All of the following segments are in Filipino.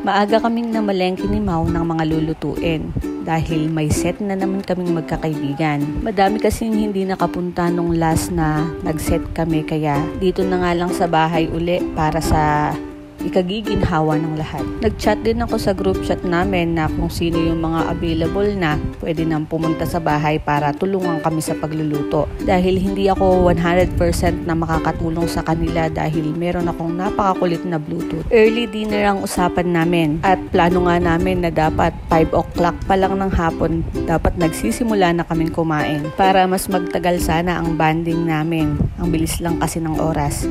Maaga kaming namalengke ni Mau ng mga lulutuin dahil may set na naman kaming magkakaibigan. Madami kasing hindi nakapunta nung last na nag-set kami, kaya dito na nga lang sa bahay uli para sa ikagiginhawa ng lahat. Nag-chat din ako sa group chat namin na kung sino yung mga available na pwede nang pumunta sa bahay para tulungan kami sa pagluluto. Dahil hindi ako 100% na makakatulong sa kanila dahil meron akong napakakulit na Bluetooth. Early dinner ang usapan namin at plano nga namin na dapat 5 o'clock pa lang ng hapon dapat nagsisimula na kaming kumain para mas magtagal sana ang bonding namin. Ang bilis lang kasi ng oras.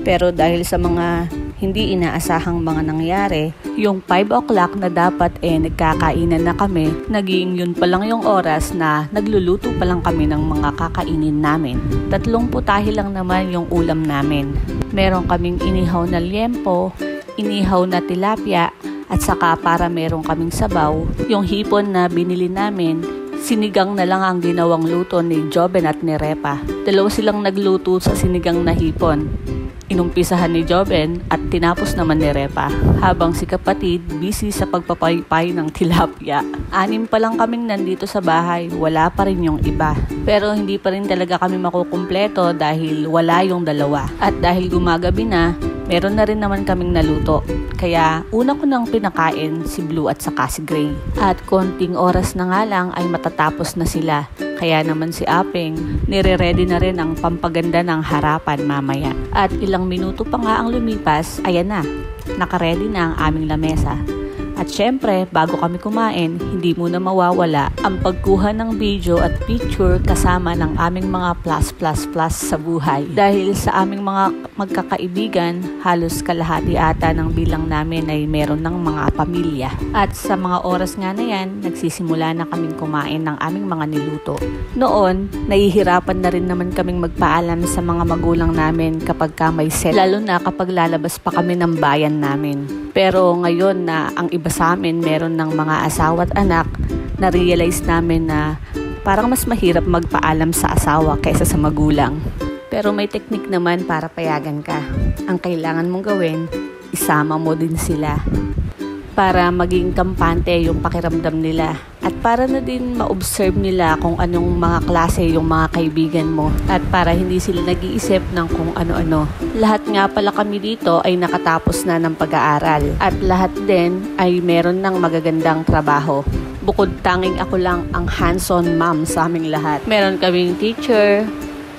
Pero dahil sa mga hindi inaasahang mga nangyari, yung 5 o'clock na dapat nagkakainan na kami, naging yun pa lang yung oras na nagluluto pa lang kami ng mga kakainin namin. 3 putahe lang naman yung ulam namin. Meron kaming inihaw na liempo, inihaw na tilapia, at saka para meron kaming sabaw, yung hipon na binili namin, sinigang na lang ang ginawang luto ni Joben at ni Repa. Dalawa silang nagluto sa sinigang na hipon. Inumpisahan ni Joben at tinapos naman ni Repa, habang si kapatid busy sa pagpapaypay ng tilapia. 6 pa lang kaming nandito sa bahay, wala pa rin yung iba. Pero hindi pa rin talaga kami makukumpleto dahil wala yung dalawa. At dahil gumagabi na, meron na rin naman kaming naluto. Kaya una ko nang pinakain si Blue at saka si Gray. At konting oras na nga lang ay matatapos na sila. Kaya naman si Apeng, nire-ready na rin ang pampaganda ng harapan mamaya. At ilang minuto pa nga ang lumipas, ayan na, nakaready na ang aming lamesa. At syempre, bago kami kumain, hindi muna mawawala ang pagkuha ng video at picture kasama ng aming mga plus sa buhay. Dahil sa aming mga magkakaibigan, halos kalahati ata ng bilang namin ay meron ng mga pamilya. At sa mga oras nga na yan, nagsisimula na kaming kumain ng aming mga niluto. Noon, nahihirapan na rin naman kaming magpaalam sa mga magulang namin kapag may set, lalo na kapag lalabas pa kami ng bayan namin. Pero ngayon na ang iba sa amin meron ng mga asawa at anak, na-realize namin na parang mas mahirap magpaalam sa asawa kaysa sa magulang. Pero may technique naman para payagan ka. Ang kailangan mong gawin, isama mo din sila para maging kampante yung pakiramdam nila. At para na din ma-observe nila kung anong mga klase yung mga kaibigan mo. At para hindi sila nag-iisip ng kung ano-ano. Lahat nga pala kami dito ay nakatapos na ng pag-aaral. At lahat din ay meron ng magagandang trabaho. Bukod tanging ako lang ang hands-on mom sa aming lahat. Meron kaming teacher,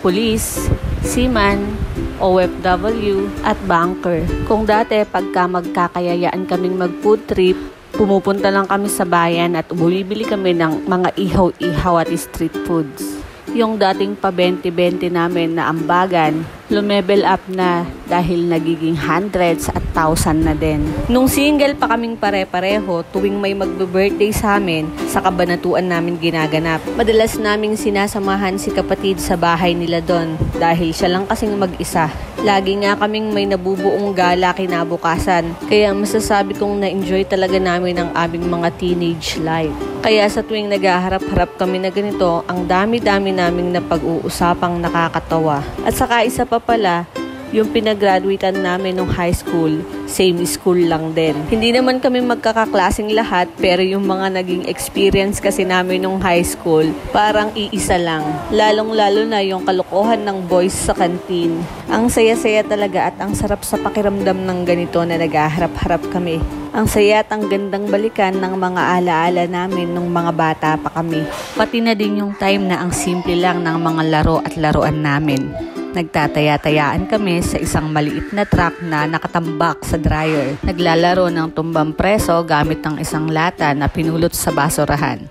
police, seaman, OFW, at banker. Kung dati pagka magkakayayaan kaming mag-food trip, pumupunta lang kami sa bayan at bumibili kami ng mga ihaw-ihaw at street foods. Yung dating pa 20-20 namin na ambagan, lumevel up na dahil nagiging hundreds at thousand na din. Nung single pa kaming pare-pareho, tuwing may magbe-birthday sa amin, sa kabanatuan namin ginaganap. Madalas naming sinasamahan si kapatid sa bahay nila doon dahil siya lang kasing mag-isa. Lagi nga kaming may nabubuong gala kinabukasan, kaya masasabi kong na-enjoy talaga namin ang aming mga teenage life. Kaya sa tuwing naghaharap-harap kami na ganito, ang dami-dami naming napag-uusapang nakakatawa. At saka isa pa pala, yung pinag-graduatean namin nung high school, same school lang din. Hindi naman kami magkakaklaseng lahat, pero yung mga naging experience kasi namin nung high school, parang iisa lang. Lalong-lalo na yung kalokohan ng boys sa kantin. Ang saya-saya talaga at ang sarap sa pakiramdam ng ganito na naghaharap-harap kami. Ang saya at ang gandang balikan ng mga alaala namin nung mga bata pa kami. Pati na din yung time na ang simple lang ng mga laro at laruan namin. Nagtataya-tayaan kami sa isang maliit na truck na nakatambak sa dryer. Naglalaro ng tumbang preso gamit ng isang lata na pinulot sa basurahan.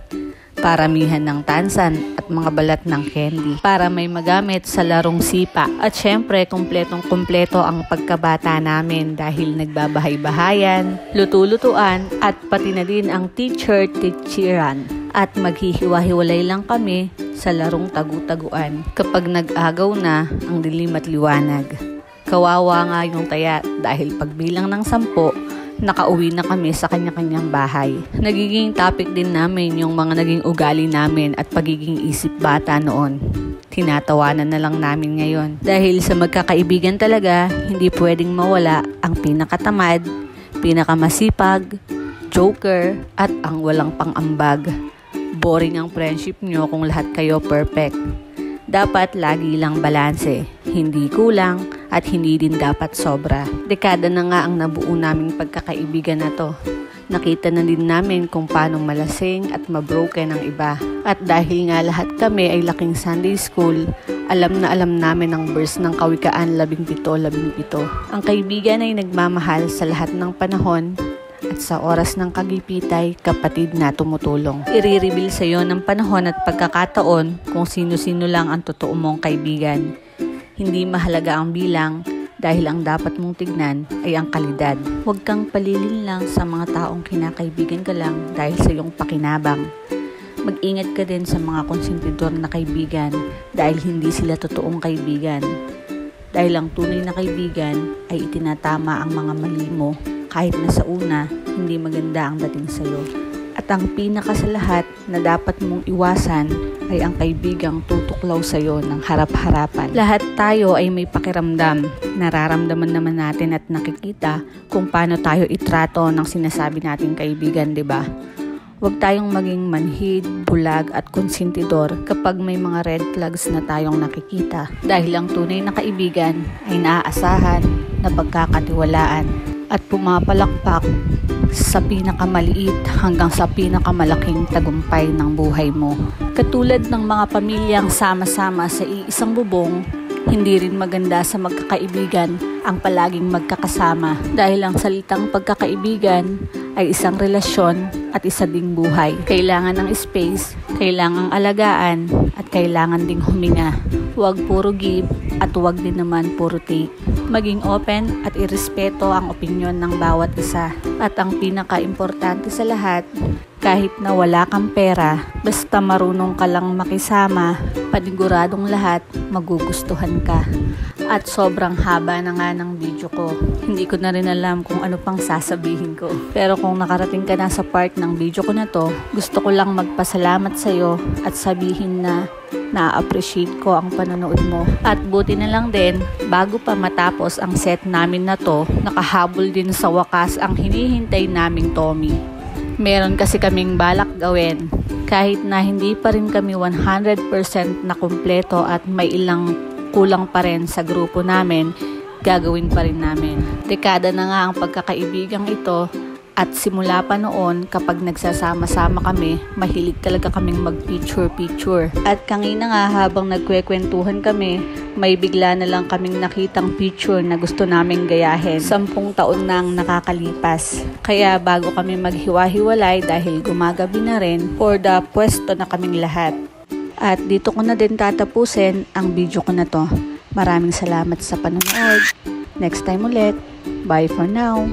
Paramihan ng tansan at mga balat ng candy para may magamit sa larong sipa. At syempre, kumpletong-kumpleto ang pagkabata namin dahil nagbabahay-bahayan, luto-lutuan at pati na din ang teacher-teacheran. At maghihiwa-hiwalay lang kami sa larong tagu-taguan kapag nag-agaw na ang dilim at liwanag. Kawawa nga yung taya dahil pagbilang ng 10, nakauwi na kami sa kanya-kanyang bahay. Nagiging topic din namin yung mga naging ugali namin at pagiging isip bata noon. Tinatawanan na lang namin ngayon. Dahil sa magkakaibigan talaga, hindi pwedeng mawala ang pinakatamad, pinakamasipag, joker, at ang walang pang-ambag. Boring ang friendship nyo kung lahat kayo perfect. Dapat lagi lang balanse, hindi kulang at hindi din dapat sobra. Dekada na nga ang nabuo naming pagkakaibigan na to. Nakita na din namin kung paano malasing at mabroken ang iba. At dahil nga lahat kami ay laking Sunday school, alam na alam namin ang verse ng Kawikaan 17:17. Ang kaibigan ay nagmamahal sa lahat ng panahon at sa oras ng kagipitay, kapatid na tumutulong. I-reveal sa iyo ng panahon at pagkakataon kung sino-sino lang ang totoo mong kaibigan. Hindi mahalaga ang bilang dahil ang dapat mong tignan ay ang kalidad. Huwag kang palilin lang sa mga taong kinakaibigan ka lang dahil sa iyong pakinabang. Mag-ingat ka din sa mga konsentidor na kaibigan dahil hindi sila totoong kaibigan. Dahil ang tunay na kaibigan ay itinatama ang mga mali mo kahit na sa una, hindi maganda ang dating sa'yo. At ang pinaka sa lahat na dapat mong iwasan ay ang kaibigang tutuklaw sa'yo ng harap-harapan. Lahat tayo ay may pakiramdam. Nararamdaman naman natin at nakikita kung paano tayo itrato ng sinasabi nating kaibigan, di ba? Huwag tayong maging manhid, bulag at konsentidor kapag may mga red flags na tayong nakikita. Dahil ang tunay na kaibigan ay naaasahan, na pagkakatiwalaan at pumapalakpak sa pinakamaliit hanggang sa pinakamalaking tagumpay ng buhay mo. Katulad ng mga pamilyang sama-sama sa iisang bubong, hindi rin maganda sa magkakaibigan ang palaging magkakasama dahil ang salitang pagkakaibigan ay isang relasyon at isa ding buhay. Kailangan ng space, kailangang alagaan at kailangan ding huminga. Huwag puro give at huwag din naman puro take. Maging open at irespeto ang opinyon ng bawat isa. At ang pinaka-importante sa lahat, kahit na wala kang pera, basta marunong ka lang makisama, paniguradong lahat magugustuhan ka. At sobrang haba na nga ng video ko. Hindi ko na rin alam kung ano pang sasabihin ko. Pero kung nakarating ka na sa part ng video ko na to, gusto ko lang magpasalamat sa'yo at sabihin na na-appreciate ko ang panonood mo. At buti na lang din, bago pa matapos ang set namin na to, nakahabol din sa wakas ang hinihintay naming Tommy. Meron kasi kaming balak gawin. Kahit na hindi pa rin kami 100% na kumpleto at may ilang kulang pa rin sa grupo namin, gagawin pa rin namin. Dekada na nga ang pagkakaibigang ito at simula pa noon kapag nagsasama-sama kami, mahilig talaga kaming mag-picture-picture. At kanina nga habang nagkwekwentuhan kami, may bigla na lang kaming nakitang picture na gusto naming gayahin. 10 taon nang nakakalipas. Kaya bago kami maghiwa-hiwalay dahil gumagabi na rin, for the pwesto na kaming lahat. At dito ko na din tatapusin ang video ko na to. Maraming salamat sa panonood. Next time ulit. Bye for now.